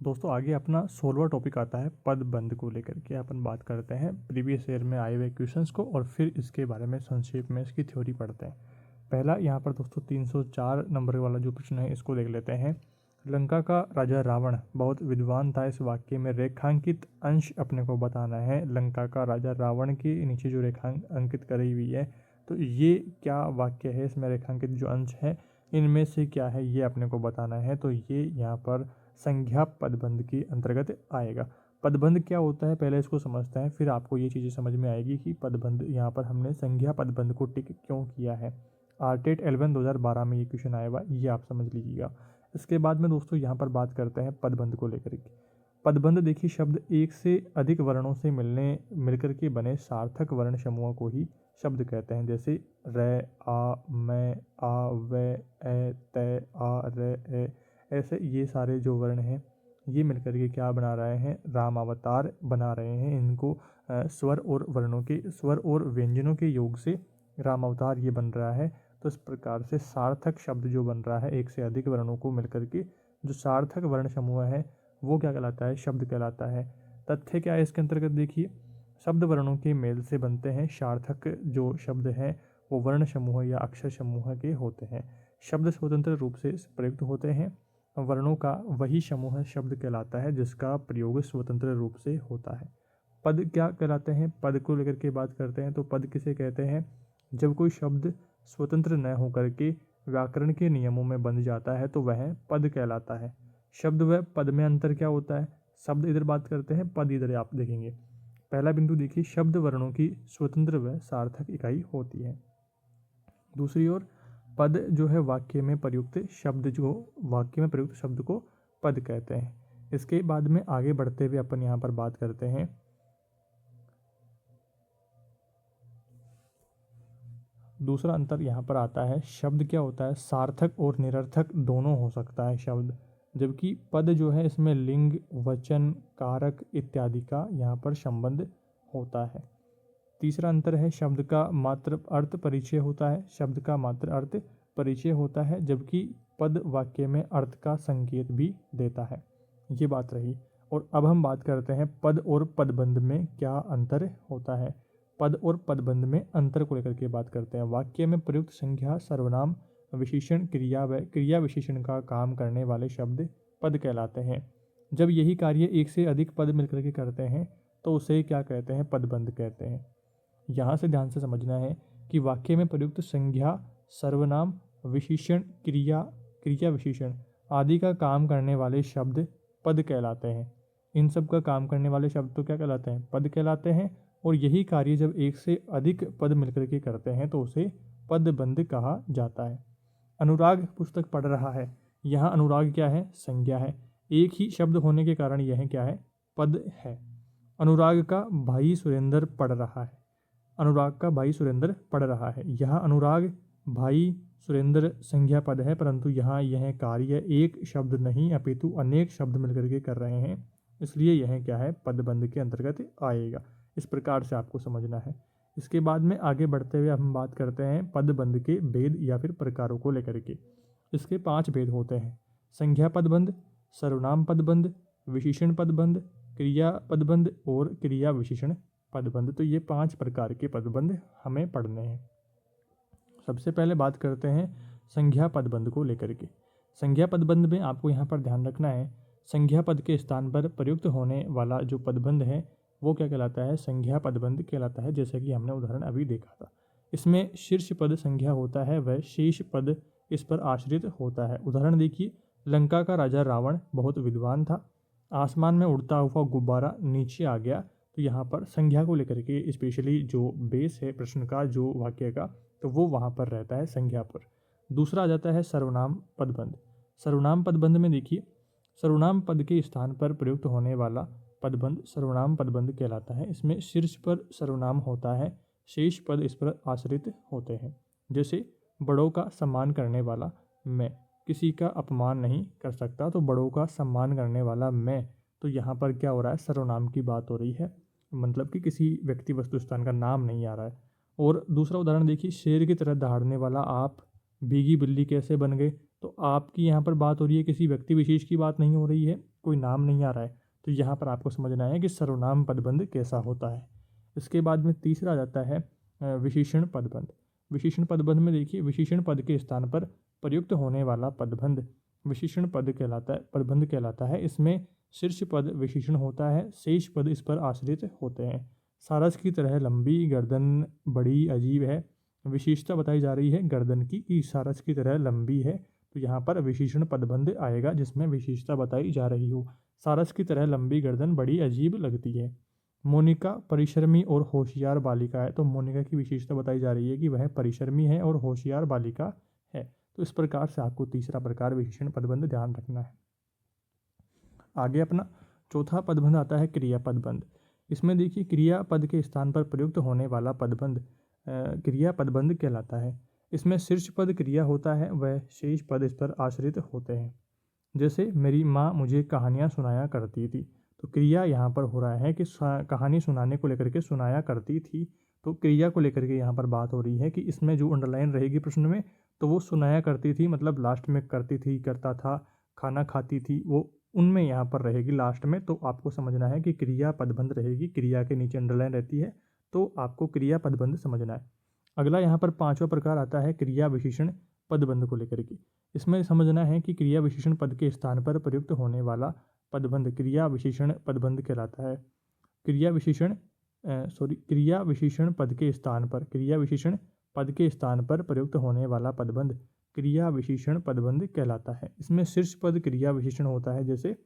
दोस्तों आगे अपना 16वां टॉपिक आता है पदबंध को लेकर के। अपन बात करते हैं प्रीवियस ईयर में आए हुए क्वेश्चंस को और फिर इसके बारे में संक्षेप में इसकी थ्योरी पढ़ते हैं। पहला यहाँ पर दोस्तों 304 नंबर वाला जो प्रश्न है इसको देख लेते हैं। लंका का राजा रावण बहुत विद्वान था, इस वाक्य में रेखांकित अंश अपने को बताना है। लंका का राजा रावण के नीचे जो रेखा अंकित करी हुई है तो ये क्या वाक्य है, इसमें रेखांकित जो अंश है इनमें से क्या है ये अपने को बताना है। तो ये यहाँ पर संज्ञा पदबंध के अंतर्गत आएगा। पदबंध क्या होता है पहले इसको समझते हैं, फिर आपको ये चीज़ें समझ में आएगी कि पदबंध यहाँ पर हमने संज्ञा पदबंध को टिक क्यों किया है। आरटेट 11 2012 में ये क्वेश्चन आया हुआ, ये आप समझ लीजिएगा। इसके बाद में दोस्तों यहाँ पर बात करते हैं पदबंध को लेकर के। पदबंध देखिए, शब्द एक से अधिक वर्णों से मिलकर के बने सार्थक वर्ण समूह को ही शब्द कहते हैं। जैसे रे, आ, मैं, आ, वे, ए, ते, आ, रे, ए, ऐसे ये सारे जो वर्ण हैं ये मिलकर के क्या बना रहे हैं, राम अवतार बना रहे हैं। इनको स्वर और व्यंजनों के योग से राम अवतार ये बन रहा है। तो इस प्रकार से सार्थक शब्द जो बन रहा है एक से अधिक वर्णों को मिलकर के जो सार्थक वर्ण समूह है वो क्या कहलाता है, शब्द कहलाता है। तथ्य क्या है इसके अंतर्गत देखिए, शब्द वर्णों के मेल से बनते हैं। सार्थक जो शब्द हैं वो वर्ण समूह या अक्षर समूह के होते हैं। शब्द स्वतंत्र रूप से प्रयुक्त होते हैं। वर्णों का वही समूह शब्द कहलाता है जिसका प्रयोग स्वतंत्र रूप से होता है। पद क्या कहलाते हैं, पद को लेकर के बात करते हैं तो पद किसे कहते हैं, जब कोई शब्द स्वतंत्र न होकर के व्याकरण के नियमों में बंध जाता है तो वह पद कहलाता है। शब्द व पद में अंतर क्या होता है, शब्द इधर बात करते हैं, पद इधर आप देखेंगे। पहला बिंदु देखिए, शब्द वर्णों की स्वतंत्र व सार्थक इकाई होती है। दूसरी ओर पद जो है वाक्य में प्रयुक्त शब्द को पद कहते हैं। इसके बाद में आगे बढ़ते हुए अपन यहाँ पर बात करते हैं दूसरा अंतर यहाँ पर आता है, शब्द क्या होता है, सार्थक और निरर्थक दोनों हो सकता है शब्द, जबकि पद जो है इसमें लिंग, वचन, कारक इत्यादि का यहाँ पर संबंध होता है। तीसरा अंतर है, शब्द का मात्र अर्थ परिचय होता है, शब्द का मात्र अर्थ परिचय होता है, जबकि पद वाक्य में अर्थ का संकेत भी देता है। ये बात रही। और अब हम बात करते हैं पद और पदबंध में क्या अंतर होता है। पद और पदबंध में अंतर को लेकर के बात करते हैं। वाक्य में प्रयुक्त संज्ञा, सर्वनाम, विशेषण, क्रिया व क्रिया विशेषण का काम करने वाले शब्द पद कहलाते हैं। जब यही कार्य एक से अधिक पद मिलकर के करते हैं तो उसे क्या कहते हैं, पदबंध कहते हैं। यहाँ से ध्यान से समझना है कि वाक्य में प्रयुक्त संज्ञा, सर्वनाम, विशेषण, क्रिया विशेषण आदि का काम करने वाले शब्द पद कहलाते हैं। इन सब का काम करने वाले शब्द तो क्या कहलाते हैं, पद कहलाते हैं। और यही कार्य जब एक से अधिक पद मिलकर के करते हैं तो उसे पदबंध कहा जाता है। अनुराग पुस्तक पढ़ रहा है, यहाँ अनुराग क्या है, संज्ञा है। एक ही शब्द होने के कारण यह क्या है, पद है। अनुराग का भाई सुरेंद्र पढ़ रहा है, अनुराग का भाई सुरेंद्र पढ़ रहा है। यहाँ अनुराग, भाई, सुरेंद्र संज्ञा पद है, परंतु यहाँ यह कार्य एक शब्द नहीं अपितु अनेक शब्द मिलकर के कर रहे हैं, इसलिए यह क्या है, पदबंध के अंतर्गत आएगा। इस प्रकार से आपको समझना है। इसके बाद में आगे बढ़ते हुए हम बात करते हैं पदबंध के भेद या फिर प्रकारों को लेकर के। इसके 5 भेद होते हैं, संज्ञा पदबंध, सर्वनाम पदबंध, विशेषण पदबंध, क्रिया पदबंध और क्रिया विशेषण पदबंध। तो ये 5 प्रकार के पदबंध हमें पढ़ने हैं। सबसे पहले बात करते हैं संज्ञा पदबंध को लेकर के। संज्ञा पदबंध में आपको यहाँ पर ध्यान रखना है, संज्ञा पद के स्थान पर प्रयुक्त होने वाला जो पदबंध है वो क्या कहलाता है, संज्ञा पदबंध कहलाता है। जैसे कि हमने उदाहरण अभी देखा था, इसमें शीर्ष पद संज्ञा होता है वह शेष पद इस पर आश्रित होता है। उदाहरण देखिए, लंका का राजा रावण बहुत विद्वान था, आसमान में उड़ता हुआ गुब्बारा नीचे आ गया। तो यहाँ पर संज्ञा को लेकर के स्पेशली जो बेस है प्रश्न का, जो वाक्य का, तो वो वहाँ पर रहता है संज्ञा पर। दूसरा आ जाता है सर्वनाम पदबंध। सर्वनाम पदबंध में देखिए, सर्वनाम पद के स्थान पर प्रयुक्त होने वाला पदबंध सर्वनाम पदबंध कहलाता है। इसमें शीर्ष पर सर्वनाम होता है, शेष पद इस पर आश्रित होते हैं। जैसे बड़ों का सम्मान करने वाला मैं किसी का अपमान नहीं कर सकता, तो बड़ों का सम्मान करने वाला मैं, तो यहाँ पर क्या हो रहा है, सर्वनाम की बात हो रही है, मतलब कि किसी व्यक्ति वस्तु स्थान का नाम नहीं आ रहा है। और दूसरा उदाहरण देखिए, शेर की तरह दहाड़ने वाला आप भीगी बिल्ली कैसे बन गए, तो आपकी यहाँ पर बात हो रही है, किसी व्यक्ति विशेष की बात नहीं हो रही है, कोई नाम नहीं आ रहा है, तो यहाँ पर आपको समझना है कि सर्वनाम पदबंध कैसा होता है। इसके बाद में तीसरा आ जाता है विशेषण पदबंध। विशेषण पदबंध में देखिए, विशेषण पद के स्थान पर प्रयुक्त होने वाला पदबंध विशेषण पद कहलाता है, पदबंध कहलाता है। इसमें शीर्ष पद विशेषण होता है, शेष पद इस पर आश्रित होते हैं। सारस की तरह लंबी, गर्दन बड़ी अजीब है। विशेषता बताई जा रही है गर्दन की, कि सारस की तरह लंबी है, तो यहाँ पर विशेषण पदबंध आएगा जिसमें विशेषता बताई जा रही हो। सारस की तरह लंबी गर्दन बड़ी अजीब लगती है। मोनिका परिश्रमी और होशियार बालिका है, तो मोनिका की विशेषता बताई जा रही है कि वह परिश्रमी है और होशियार बालिका है। तो इस प्रकार से आपको तीसरा प्रकार विशेषण पदबंध ध्यान रखना है। आगे अपना चौथा पदबंध आता है क्रिया पदबंध। इसमें देखिए, क्रिया पद के स्थान पर प्रयुक्त होने वाला पदबंध क्रिया पदबंध कहलाता है। इसमें शीर्ष पद क्रिया होता है, वह शेष पद इस पर आश्रित होते हैं। जैसे मेरी माँ मुझे कहानियाँ सुनाया करती थी, तो क्रिया यहाँ पर हो रहा है कि कहानी सुनाने को लेकर के सुनाया करती थी, तो क्रिया को लेकर के यहाँ पर बात हो रही है कि इसमें जो अंडरलाइन रहेगी प्रश्न में, तो वो सुनाया करती थी, मतलब लास्ट में करती थी, करता था, खाना खाती थी, वो उनमें यहाँ पर रहेगी लास्ट में। तो आपको समझना है कि क्रिया पदबंध रहेगी, क्रिया के नीचे अंडरलाइन रहती है, तो आपको क्रिया पदबंध समझना है। अगला यहाँ पर पांचवा प्रकार आता है क्रिया विशेषण पदबंध को लेकर के। इसमें समझना है कि क्रिया विशेषण पद के स्थान पर प्रयुक्त होने वाला पदबंध क्रिया विशेषण पदबंध कहलाता है। क्रिया विशेषण क्रिया विशेषण पद के स्थान पर, क्रिया विशेषण पद के स्थान पर प्रयुक्त होने वाला पदबंध क्रिया विशेषण पदबंध कहलाता है। इसमें शीर्ष पद क्रिया विशेषण होता है। जैसे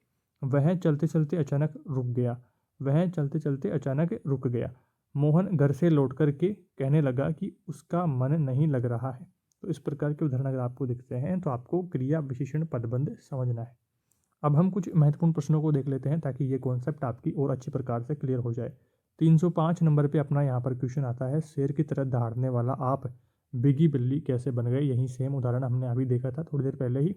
वह चलते चलते अचानक रुक गया, वह चलते चलते अचानक रुक गया। मोहन घर से लौट कर के कहने लगा कि उसका मन नहीं लग रहा है। तो इस प्रकार के उदाहरण अगर आपको दिखते हैं तो आपको क्रिया विशेषण पदबंध समझना है। अब हम कुछ महत्वपूर्ण प्रश्नों को देख लेते हैं ताकि ये कॉन्सेप्ट आपकी और अच्छी प्रकार से क्लियर हो जाए। 305 नंबर पे अपना यहाँ पर क्वेश्चन आता है, शेर की तरह दहाड़ने वाला आप बिगी बिल्ली कैसे बन गए। यही सेम उदाहरण हमने अभी देखा था थोड़ी देर पहले ही।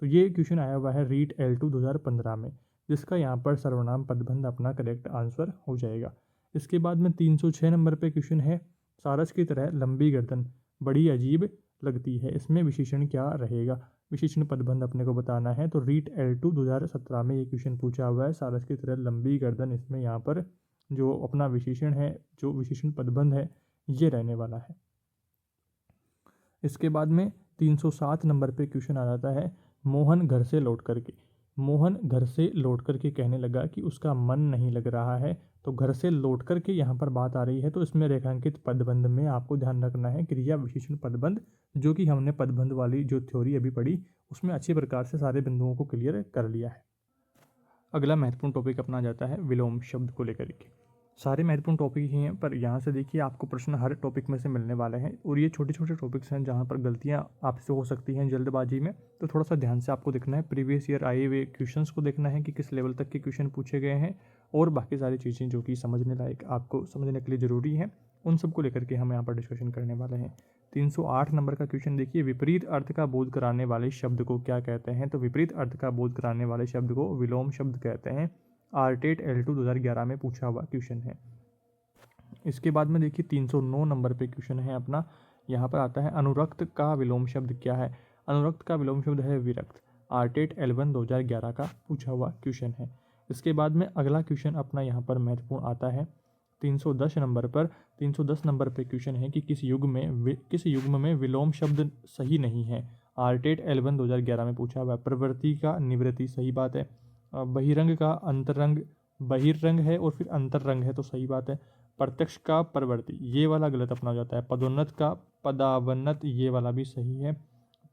तो ये क्वेश्चन आया हुआ है रीट L2 2015 में, जिसका यहाँ पर सर्वनाम पदबंध अपना करेक्ट आंसर हो जाएगा। इसके बाद में 306 नंबर पे क्वेश्चन है, सारस की तरह लंबी गर्दन बड़ी अजीब लगती है। इसमें विशेषण क्या रहेगा, विशेषण पदबंध अपने को बताना है। तो रीट L2 2017 में ये क्वेश्चन पूछा हुआ है, सारस की तरह लंबी गर्दन, इसमें यहाँ पर जो अपना विशेषण है, जो विशेषण पदबंध है, ये रहने वाला है। इसके बाद में 307 नंबर पे क्वेश्चन आ जाता है, मोहन घर से लौट करके, मोहन घर से लौट करके कहने लगा कि उसका मन नहीं लग रहा है। तो घर से लौट करके यहाँ पर बात आ रही है, तो इसमें रेखांकित पदबंध में आपको ध्यान रखना है क्रिया विशेषण पदबंध, जो कि हमने पदबंध वाली जो थ्योरी अभी पढ़ी उसमें अच्छी प्रकार से सारे बिंदुओं को क्लियर कर लिया है। अगला महत्वपूर्ण टॉपिक अपना जाता है विलोम शब्द को लेकर के। सारे महत्वपूर्ण टॉपिक ही हैं, पर यहाँ से देखिए आपको प्रश्न हर टॉपिक में से मिलने वाले हैं, और ये छोटे छोटे टॉपिक्स हैं जहाँ पर गलतियाँ आपसे हो सकती हैं जल्दबाजी में, तो थोड़ा सा ध्यान से आपको देखना है। प्रीवियस ईयर आए हुए क्वेश्चंस को देखना है कि किस लेवल तक के क्वेश्चन पूछे गए हैं, और बाकी सारी चीज़ें जो कि समझने लायक आपको समझने के लिए ज़रूरी हैं, उन सब को लेकर के हम यहाँ पर डिस्कशन करने वाले हैं। 308 नंबर का क्वेश्चन देखिए, विपरीत अर्थ का बोध कराने वाले शब्द को क्या कहते हैं। तो विपरीत अर्थ का बोध कराने वाले शब्द को विलोम शब्द कहते हैं। आरटेट L2 2011 में पूछा हुआ क्वेश्चन है। इसके बाद में देखिए 309 नंबर पे क्वेश्चन है अपना, यहाँ पर आता है अनुरक्त का विलोम शब्द क्या है। अनुरक्त का विलोम शब्द है विरक्त। आरटेट L1 2011 का पूछा हुआ क्वेश्चन है। इसके बाद में अगला क्वेश्चन अपना यहाँ पर महत्वपूर्ण आता है 310 नंबर पर। 310 नंबर पे क्वेश्चन है कि किस युग्म में विलोम शब्द सही नहीं है। आरटेट L1 2011 में पूछा हुआ है। प्रवृत्ति का निवृत्ति सही बात है। बहिरंग का अंतरंग, बहिर्रंग है और फिर अंतररंग है, तो सही बात है। प्रत्यक्ष का परवर्ती, ये वाला गलत अपना जाता है। पदोन्नत का पदावन्नत, ये वाला भी सही है।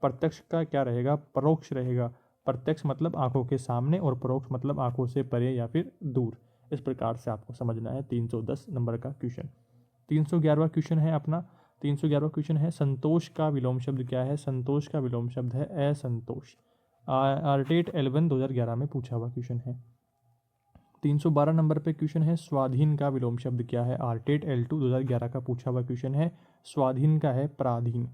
प्रत्यक्ष का क्या रहेगा, परोक्ष रहेगा। प्रत्यक्ष मतलब आंखों के सामने और परोक्ष मतलब आंखों से परे या फिर दूर। इस प्रकार से आपको समझना है 310 नंबर का क्वेश्चन। 311वां क्वेश्चन है अपना, 311वां क्वेश्चन है संतोष का विलोम शब्द क्या है। संतोष का विलोम शब्द है असंतोष। आरटेट L1 2011 में पूछा हुआ क्वेश्चन है। 312 नंबर पे क्वेश्चन है स्वाधीन का विलोम शब्द क्या है। आरटेट L2 2011 का पूछा हुआ क्वेश्चन है। स्वाधीन का है पराधीन।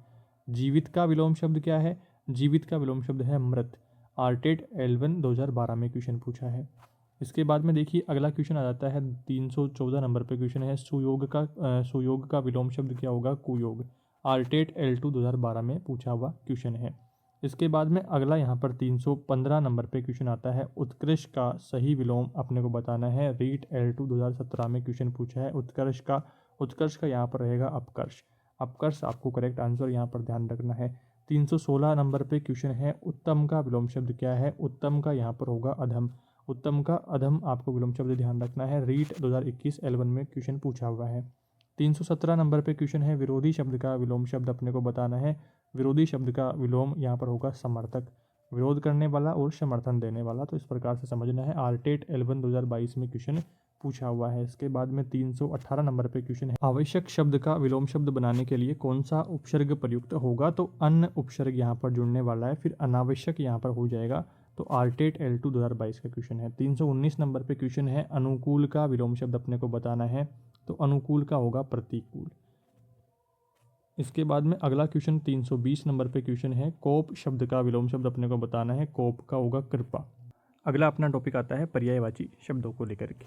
जीवित का विलोम शब्द क्या है। जीवित का विलोम शब्द है मृत। आरटेट L1 2012 में क्वेश्चन पूछा है। इसके बाद में देखिए अगला क्वेश्चन आ जाता है 314 नंबर पे क्वेश्चन है सुयोग का विलोम शब्द क्या होगा, कुयोग। आरटेट L2 2012 में पूछा हुआ क्वेश्चन है। इसके बाद में अगला यहाँ पर 315 नंबर पे क्वेश्चन आता है, उत्कर्ष का सही विलोम अपने को बताना है। रीट L2 2017 में क्वेश्चन पूछा है उत्कर्ष का यहाँ पर रहेगा अपकर्ष। अपकर्ष आपको करेक्ट आंसर यहाँ पर ध्यान रखना है। 316 नंबर पे क्वेश्चन है, उत्तम का विलोम शब्द क्या है। उत्तम का यहाँ पर होगा अधम। उत्तम का अधम आपको विलोम शब्द ध्यान रखना है। रीट 2021 L1 में क्वेश्चन पूछा हुआ है। 317 नंबर पे क्वेश्चन है, विरोधी शब्द का विलोम शब्द अपने को बताना है। विरोधी शब्द का विलोम यहाँ पर होगा समर्थक, विरोध करने वाला और समर्थन देने वाला, तो इस प्रकार से समझना है। आरटेट L1 2022 में क्वेश्चन पूछा हुआ है। इसके बाद में 318 नंबर पे क्वेश्चन है, आवश्यक शब्द का विलोम शब्द बनाने के लिए कौन सा उपसर्ग प्रयुक्त होगा। तो अन उपसर्ग यहाँ पर जुड़ने वाला है, फिर अनावश्यक यहाँ पर हो जाएगा। तो आरटेट L2 2022 का क्वेश्चन है। 319 नंबर पे क्वेश्चन है, अनुकूल का विलोम शब्द अपने को बताना है। तो अनुकूल का होगा प्रतिकूल। इसके बाद में अगला क्वेश्चन 320 नंबर पे क्वेश्चन है, कोप शब्द का विलोम शब्द अपने को बताना है। कोप का होगा कृपा। अगला अपना टॉपिक आता है पर्यायवाची शब्दों को लेकर के।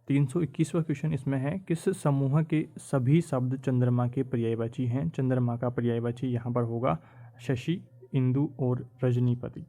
321वां क्वेश्चन इसमें है, किस समूह के सभी शब्द चंद्रमा के पर्यायवाची हैं। चंद्रमा का पर्यायवाची यहाँ पर होगा शशि, इंदु और रजनीपति।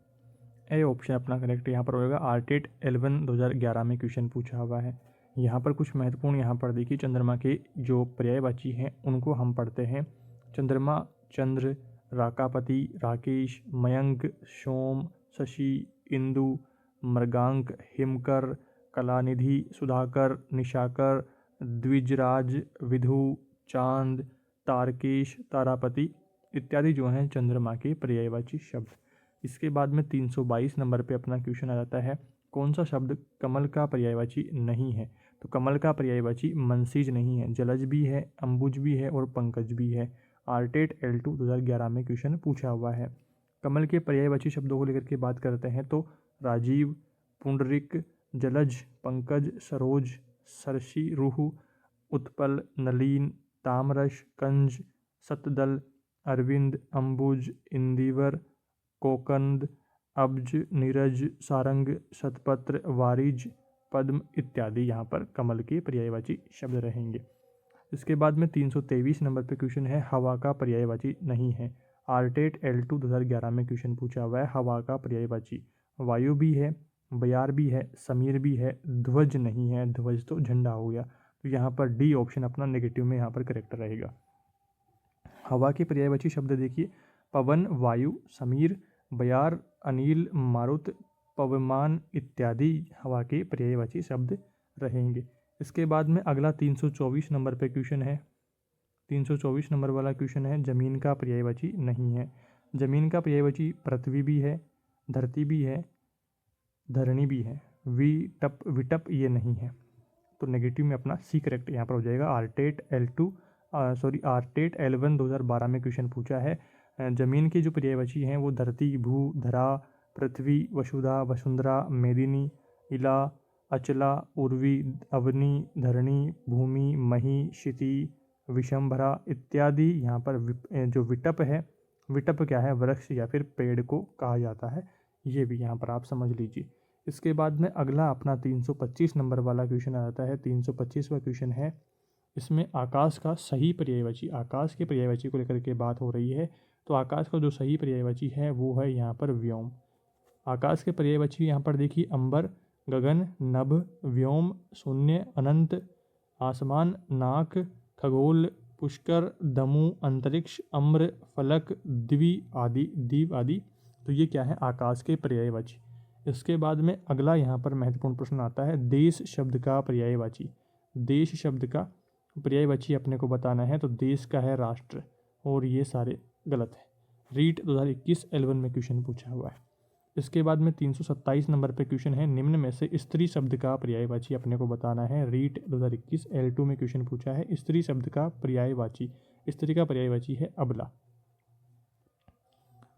ए ऑप्शन अपना करेक्ट यहाँ पर होगा। आरटेट L1 2011 में क्वेश्चन पूछा हुआ है। यहाँ पर कुछ महत्वपूर्ण यहाँ पर देखिए, चंद्रमा के जो पर्यायवाची हैं उनको हम पढ़ते हैं। चंद्रमा, चंद्र, राकापति, राकेश, मयंक, सोम, शशि, इंदु, मृगांक, हिमकर, कलानिधि, सुधाकर, निशाकर, द्विजराज, विधु, चांद, तारकेश, तारापति इत्यादि जो हैं चंद्रमा के पर्यायवाची शब्द। इसके बाद में 322 नंबर पे अपना क्वेश्चन आ जाता है, कौन सा शब्द कमल का पर्यायवाची नहीं है। तो कमल का पर्यायवाची मनसीज नहीं है, जलज भी है, अंबुज भी है और पंकज भी है। आरटेट L2 2011 में क्वेश्चन पूछा हुआ है। कमल के पर्यायवाची शब्दों को लेकर के बात करते हैं तो राजीव, पुंडरिक, जलज, पंकज, सरोज, सरसी, रूह, उत्पल, नलीन, तामरस, कंज, सतदल, अरविंद, अंबुज, इंदिवर, कोकंद, अब्ज, नीरज, सारंग, शतपत्र, वारिज, पद्म इत्यादि यहाँ पर कमल के पर्यायवाची शब्द रहेंगे। इसके बाद में 323 नंबर पे क्वेश्चन है, हवा का पर्यायवाची नहीं है। आरटेट L2 2011 में क्वेश्चन पूछा हुआ है, हवा का पर्यायवाची वायु भी है, बयार भी है, समीर भी है, ध्वज नहीं है। ध्वज तो झंडा हो गया, तो यहाँ पर डी ऑप्शन अपना नेगेटिव में यहाँ पर करेक्ट रहेगा। हवा के पर्यायवाची शब्द देखिए, पवन, वायु, समीर, बयार, अनिल, मारुत, पवमान इत्यादि हवा के पर्यायवाची शब्द रहेंगे। इसके बाद में अगला 324 नंबर पे क्वेश्चन है। 324 नंबर वाला क्वेश्चन है, जमीन का पर्यायवाची नहीं है। जमीन का पर्यायवाची पृथ्वी भी है, धरती भी है, धरणी भी है, विटप ये नहीं है। तो नेगेटिव में अपना सी करेक्ट यहाँ पर हो जाएगा। आरटेट L1 2012 में क्वेश्चन पूछा है, जमीन के जो पर्यायवाची हैं वो धरती, भू, धरा, पृथ्वी, वसुधा, वसुंधरा, मेदिनी, इला, अचला, उर्वी, अवनी, धरणी, भूमि, मही, क्षिति, विशंभरा इत्यादि। यहाँ पर जो विटप है, विटप क्या है, वृक्ष या फिर पेड़ को कहा जाता है, ये भी यहाँ पर आप समझ लीजिए। इसके बाद में अगला अपना 325 नंबर वाला क्वेश्चन आ जाता है। 325वां क्वेश्चन है, इसमें आकाश का सही पर्यायवाची, आकाश के पर्यायवाची को लेकर के बात हो रही है। तो आकाश का जो सही पर्यायवाची है वो है यहाँ पर व्योम। आकाश के पर्यायवाची यहाँ पर देखिए, अंबर, गगन, नभ, व्योम, शून्य, अनंत, आसमान, नाक, खगोल, पुष्कर, दमु, अंतरिक्ष, अम्र, फलक, दीव आदि। तो ये क्या है, आकाश के पर्यायवाची। इसके बाद में अगला यहाँ पर महत्वपूर्ण प्रश्न आता है, देश शब्द का पर्यायवाची। देश शब्द का पर्यायवाची अपने को बताना है। तो देश का है राष्ट्र, और ये सारे गलत है। रीट 2021 L1 में क्वेश्चन पूछा हुआ है। इसके बाद में 327 नंबर पे क्वेश्चन है, निम्न में से स्त्री शब्द का पर्यायवाची अपने को बताना है। रीट 2021 L2 में क्वेश्चन पूछा है, स्त्री शब्द का पर्यायवाची। स्त्री का पर्यायवाची है अबला।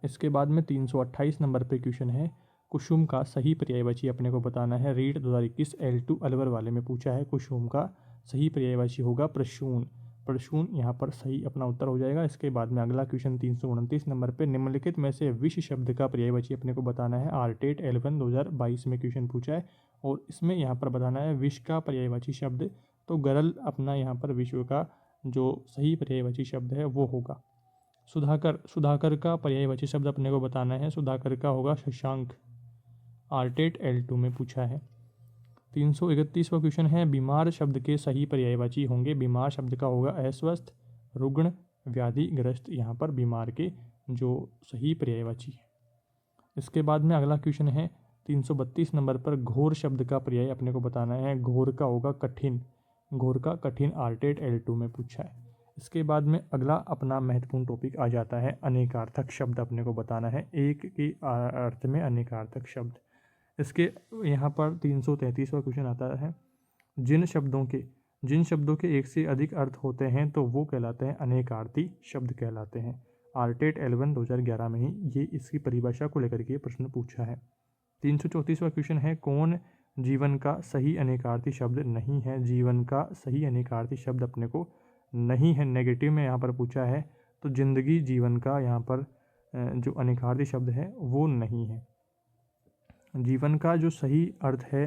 इसके बाद में 328 नंबर पे क्वेश्चन है, कुसुम का सही पर्यायवाची अपने को बताना है। रीट 2021 L2 अलवर वाले में पूछा है, कुसुम का सही पर्यायवाची होगा प्रसून। प्रसून यहाँ पर सही अपना उत्तर हो जाएगा। इसके बाद में अगला क्वेश्चन 329 नंबर पे, निम्नलिखित में से विष शब्द का पर्यायवाची अपने को बताना है। आरटेट L1 2022 में क्वेश्चन पूछा है, और इसमें यहाँ पर बताना है विष का पर्यायवाची शब्द। तो गरल अपना यहाँ पर विश्व का जो सही पर्यायवाची शब्द है वो होगा। सुधाकर का पर्यायवाची शब्द अपने को बताना है। सुधाकर का होगा शशांक। आर्टेट L2 में पूछा है। 331वां क्वेश्चन है बीमार शब्द के सही पर्यायवाची होंगे। बीमार शब्द का होगा अस्वस्थ, रुग्ण, व्याधिग्रस्त, यहाँ पर बीमार के जो सही पर्यायवाची है। इसके बाद में अगला क्वेश्चन है 332 नंबर पर घोर शब्द का पर्याय अपने को बताना है। घोर का होगा कठिन। घोर का कठिन आर्टेट L2 में पूछा है। इसके बाद में अगला अपना महत्वपूर्ण टॉपिक आ जाता है अनेकार्थक शब्द अपने को बताना है। एक के अर्थ में अनेकार्थक शब्द। इसके यहाँ पर 333वां क्वेश्चन आता है जिन शब्दों के एक से अधिक अर्थ होते हैं तो वो कहलाते हैं अनेकार्थी शब्द कहलाते हैं। आर्टेट L1 2011 में ही ये इसकी परिभाषा को लेकर के प्रश्न पूछा है। 334वां क्वेश्चन है कौन जीवन का सही अनेकार्थी शब्द नहीं है। जीवन का सही अनेकार्थी शब्द अपने को नहीं है, नेगेटिव में यहाँ पर पूछा है। तो जिंदगी जीवन का यहाँ पर जो अनेकार्थी शब्द है वो नहीं है। जीवन का जो सही अर्थ है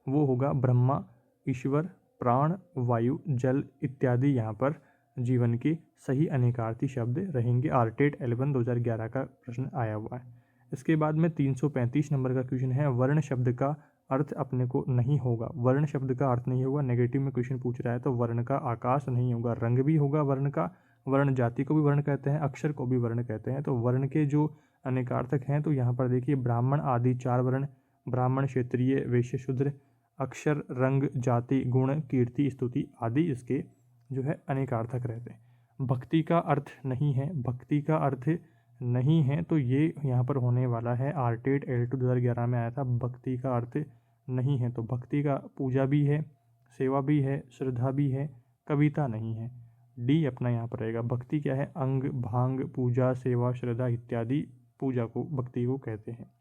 वो होगा ब्रह्मा, ईश्वर, प्राण, वायु, जल इत्यादि यहाँ पर जीवन के सही अनेकार्थी शब्द रहेंगे। आर्टेट L1 2011 का प्रश्न आया हुआ है। इसके बाद में 335 नंबर का क्वेश्चन है वर्ण शब्द का अर्थ अपने को नहीं होगा। वर्ण शब्द का अर्थ नहीं होगा, नेगेटिव में क्वेश्चन पूछ रहा है। तो वर्ण का आकाश नहीं होगा, रंग भी होगा वर्ण का। वर्ण जाति को भी वर्ण कहते हैं, अक्षर को भी वर्ण कहते हैं। तो वर्ण के जो अनेकार्थक हैं तो यहाँ पर देखिए ब्राह्मण आदि 4 वर्ण, ब्राह्मण, क्षत्रिय, वैश्य, शूद्र, अक्षर, रंग, जाति, गुण, कीर्ति, स्तुति आदि इसके जो है अनेकार्थक रहते हैं। भक्ति का अर्थ नहीं है, भक्ति का अर्थ नहीं है तो ये यहाँ पर होने वाला है। आर्टेट L2 2011 में आया था भक्ति का अर्थ नहीं है। तो भक्ति का पूजा भी है, सेवा भी है, श्रद्धा भी है, कविता नहीं है। डी अपना यहाँ पर रहेगा। भक्ति क्या है? अंग, भांग, पूजा, सेवा, श्रद्धा इत्यादि पूजा को भक्ति को कहते हैं।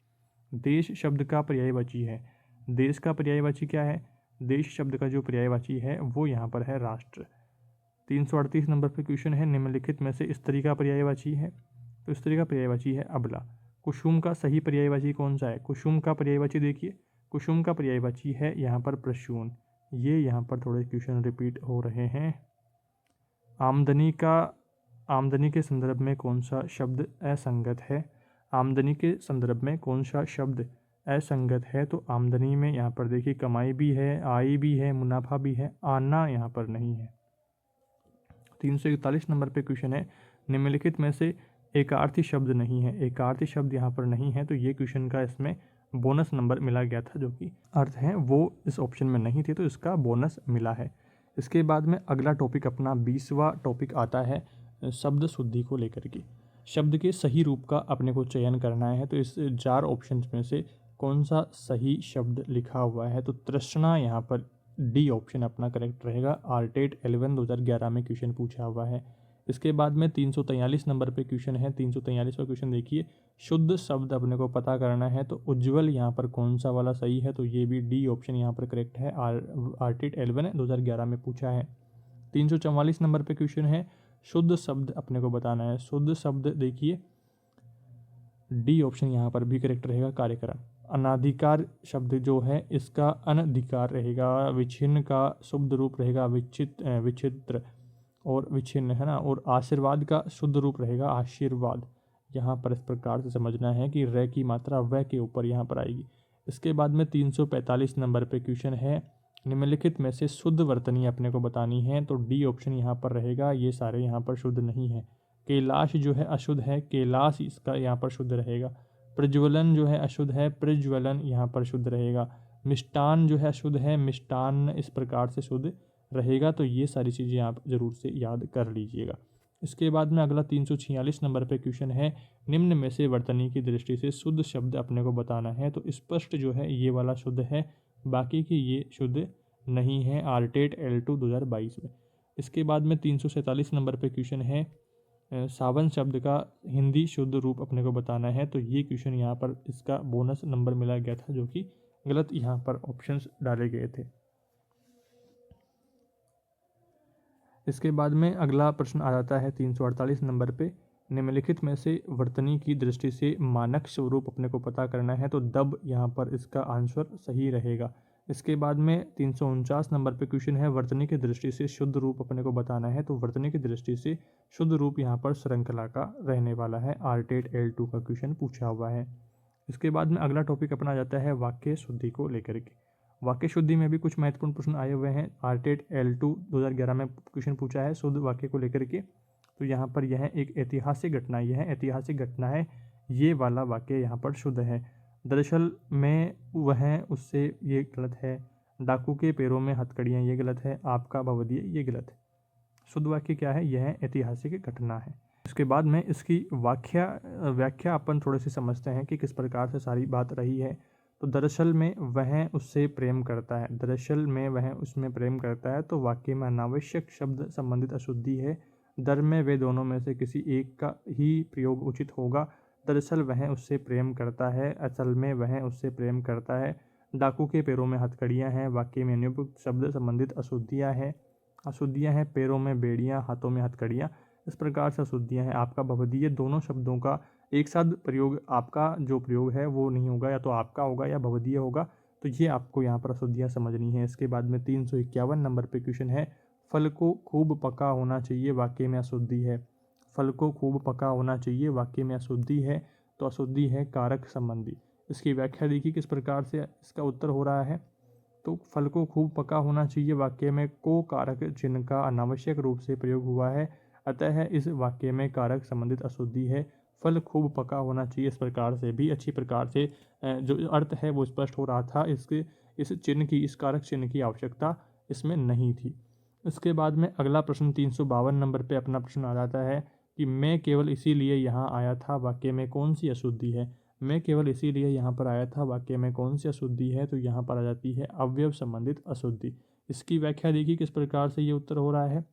देश शब्द का पर्यायवाची है। देश का पर्यायवाची क्या है? देश शब्द का जो पर्यायवाची है वो यहाँ पर है राष्ट्र। 338 नंबर पर क्वेश्चन है निम्नलिखित में से स्त्री का पर्यायवाची है। तो स्त्री का पर्यायवाची है अबला। कुसुम का सही पर्यायवाची कौन सा है? कुसुम का पर्यायवाची देखिए, कुसुम का पर्यायवाची है यहाँ पर प्रसून। ये यहाँ पर थोड़े क्वेश्चन रिपीट हो रहे हैं। आमदनी के संदर्भ में कौन सा शब्द असंगत है? आमदनी के संदर्भ में कौन सा शब्द असंगत है? तो आमदनी में यहाँ पर देखिए कमाई भी है, आय भी है, मुनाफा भी है, आना यहाँ पर नहीं है। 341 नंबर पे क्वेश्चन है निम्नलिखित में से एकार्थी शब्द नहीं है। एकार्थी शब्द यहाँ पर नहीं है तो ये क्वेश्चन का इसमें बोनस नंबर मिला गया था, जो कि अर्थ हैं वो इस ऑप्शन में नहीं थे तो इसका बोनस मिला है। इसके बाद में अगला टॉपिक अपना 20वां टॉपिक आता है शब्द शुद्धि को लेकर के। शब्द के सही रूप का अपने को चयन करना है। तो इस 4 ऑप्शन में से कौन सा सही शब्द लिखा हुआ है? तो तृष्णा यहाँ पर डी ऑप्शन अपना करेक्ट रहेगा। आर्टेट L1 2011 में क्वेश्चन पूछा हुआ है। इसके बाद में 343 नंबर पे क्वेश्चन है। 343वां क्वेश्चन देखिए, शुद्ध शब्द अपने को पता करना है। तो उज्ज्वल यहाँ पर कौन सा वाला सही है? तो ये भी डी ऑप्शन यहाँ पर करेक्ट है। आर्टेट L1 2011 में पूछा है। 344 नंबर पे क्वेश्चन है, शुद्ध शब्द अपने को बताना है। शुद्ध शब्द देखिए डी ऑप्शन यहाँ पर भी करेक्ट रहेगा, कार्यक्रम। अनाधिकार शब्द जो है इसका अनधिकार रहेगा। विच्छिन्न का शुद्ध रूप रहेगा विचित्र और विच्छिन्न, है ना। और आशीर्वाद का शुद्ध रूप रहेगा आशीर्वाद। यहाँ पर इस प्रकार से समझना है कि र की मात्रा व के ऊपर यहाँ पर आएगी। इसके बाद में 345 नंबर पे क्वेश्चन है, निम्नलिखित में से शुद्ध वर्तनी अपने को बतानी है। तो डी ऑप्शन यहाँ पर रहेगा। ये सारे यहाँ पर शुद्ध नहीं है। कैलाश जो है अशुद्ध है, कैलाश इसका यहाँ पर शुद्ध रहेगा। प्रज्वलन जो है अशुद्ध है, प्रज्वलन यहाँ पर शुद्ध रहेगा। मिष्टान जो है अशुद्ध है, मिष्टान इस प्रकार से शुद्ध रहेगा। तो ये सारी चीज़ें आप ज़रूर से याद कर लीजिएगा। इसके बाद में अगला 346 नंबर पे क्वेश्चन है, निम्न में से वर्तनी की दृष्टि से शुद्ध शब्द अपने को बताना है। तो स्पष्ट जो है ये वाला शुद्ध है, बाकी की ये शुद्ध नहीं है। आर्टेट L2 2022 में। इसके बाद में 347 नंबर पे क्वेश्चन है, सावन शब्द का हिंदी शुद्ध रूप अपने को बताना है। तो ये क्वेश्चन यहाँ पर इसका बोनस नंबर मिला गया था, जो कि गलत यहाँ पर ऑप्शंस डाले गए थे। इसके बाद में अगला प्रश्न आ जाता है 348 नंबर पे, निम्नलिखित में से वर्तनी की दृष्टि से मानक स्वरूप अपने को पता करना है। तो दब यहाँ पर इसका आंसर सही रहेगा। इसके बाद में 349 नंबर पे क्वेश्चन है, वर्तनी की दृष्टि से शुद्ध रूप अपने को बताना है। तो वर्तनी की दृष्टि से शुद्ध रूप यहाँ पर श्रृंखला का रहने वाला है। आर्टेट L2 का क्वेश्चन पूछा हुआ है। इसके बाद में अगला टॉपिक अपना जाता है वाक्य शुद्धि को लेकर के। वाक्य शुद्धि में भी कुछ महत्वपूर्ण प्रश्न आए हुए हैं। आर्टेट L2 2011 में क्वेश्चन पूछा है शुद्ध वाक्य को लेकर के। तो यहाँ पर यह एक ऐतिहासिक घटना, यह ऐतिहासिक घटना है, ये वाला वाक्य यहाँ पर शुद्ध है। दरअसल में वह उससे, ये गलत है। डाकू के पैरों में हथकड़ियाँ, ये गलत है। आपका भवदीय, ये गलत है। शुद्ध वाक्य क्या है? यह ऐतिहासिक घटना है। इसके बाद में इसकी व्याख्या अपन थोड़े से समझते हैं कि किस प्रकार से सारी बात रही है। तो दरअसल में वह उससे प्रेम करता है, दरअसल में वह उसमें प्रेम करता है। तो वाक्य में अनावश्यक शब्द संबंधित अशुद्धि है। दर में वे दोनों में से किसी एक का ही प्रयोग उचित होगा। दरअसल वह उससे प्रेम करता है, असल में वह उससे प्रेम करता है। डाकू के पैरों में हथकड़ियाँ हैं, वाक्य में अनुपयुक्त शब्द संबंधित अशुद्धियाँ हैं। अशुद्धियाँ हैं, पैरों में बेड़ियाँ, हाथों में हथकड़ियाँ, इस प्रकार से अशुद्धियाँ हैं। आपका भवदीय, दोनों शब्दों का एक साथ प्रयोग, आपका जो प्रयोग है वो नहीं होगा, या तो आपका होगा या भवदीय होगा। तो ये आपको यहाँ पर अशुद्धियाँ समझनी है। इसके बाद में 351 नंबर पे क्वेश्चन है, फल को खूब पका होना चाहिए, वाक्य में अशुद्धि है। फल को खूब पका होना चाहिए, वाक्य में अशुद्धि है। तो अशुद्धि है कारक संबंधी। इसकी व्याख्या देखिए किस प्रकार से इसका उत्तर हो रहा है। तो फल को खूब पका होना चाहिए, वाक्य में को कारक चिन्ह का अनावश्यक रूप से प्रयोग हुआ है, अतः इस वाक्य में कारक संबंधित अशुद्धि है। फल खूब पका होना चाहिए, इस प्रकार से भी अच्छी प्रकार से जो अर्थ है वो स्पष्ट हो रहा था। इस चिन्ह की, इस कारक चिन्ह की आवश्यकता इसमें नहीं थी। इसके बाद में अगला प्रश्न 352 नंबर पे अपना प्रश्न आ जाता है कि मैं केवल इसीलिए यहाँ आया था, वाक्य में कौन सी अशुद्धि है। मैं केवल इसीलिए यहाँ पर आया था, वाक्य में कौन सी अशुद्धि है। तो यहाँ पर आ जाती है अवयव संबंधित अशुद्धि। इसकी व्याख्या देखिए किस प्रकार से ये उत्तर हो रहा है।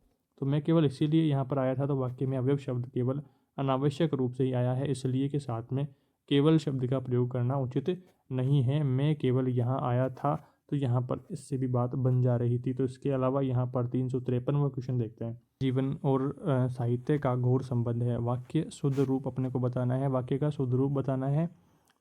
तो मैं केवल इसीलिए यहाँ पर आया था, तो वाक्य में अवयव शब्द केवल अनावश्यक रूप से ही आया है, इसलिए के साथ में केवल शब्द का प्रयोग करना उचित नहीं है। मैं केवल यहाँ आया था, तो यहाँ पर इससे भी बात बन जा रही थी। तो इसके अलावा यहाँ पर 353वां क्वेश्चन देखते हैं। जीवन और साहित्य का घोर संबंध है, वाक्य शुद्ध रूप अपने को बताना है, वाक्य का शुद्ध रूप बताना है।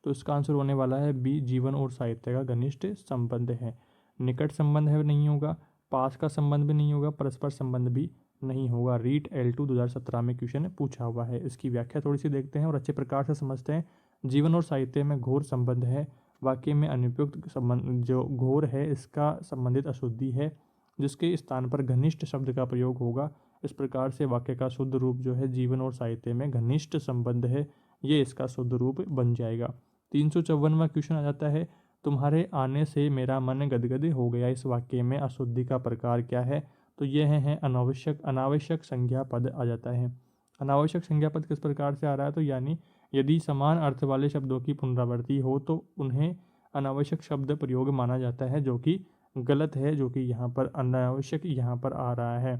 तो इसका आंसर होने वाला है बी, जीवन और साहित्य का घनिष्ठ संबंध है। निकट संबंध है नहीं होगा, पास का संबंध भी नहीं होगा, परस्पर संबंध भी नहीं होगा। रीट L2 2017 में क्वेश्चन पूछा हुआ है। इसकी व्याख्या थोड़ी सी देखते हैं और अच्छे प्रकार से समझते हैं। जीवन और साहित्य में घोर संबंध है, वाक्य में अनुपयुक्त संबंध, जो घोर है इसका संबंधित अशुद्धि है, जिसके स्थान पर घनिष्ठ शब्द का प्रयोग होगा। इस प्रकार से वाक्य का शुद्ध रूप जो है जीवन और साहित्य में घनिष्ठ संबंध है, ये इसका शुद्ध रूप बन जाएगा। 354वां क्वेश्चन आ जाता है, तुम्हारे आने से मेरा मन गदगद हो गया, इस वाक्य में अशुद्धि का प्रकार क्या है। तो यह है अनावश्यक संज्ञा पद आ जाता है। अनावश्यक संज्ञा पद किस प्रकार से आ रहा है, तो यानी यदि समान अर्थ वाले शब्दों की पुनरावृत्ति हो तो उन्हें अनावश्यक शब्द प्रयोग माना जाता है, जो कि गलत है, जो कि यहाँ पर अनावश्यक यहाँ पर आ रहा है।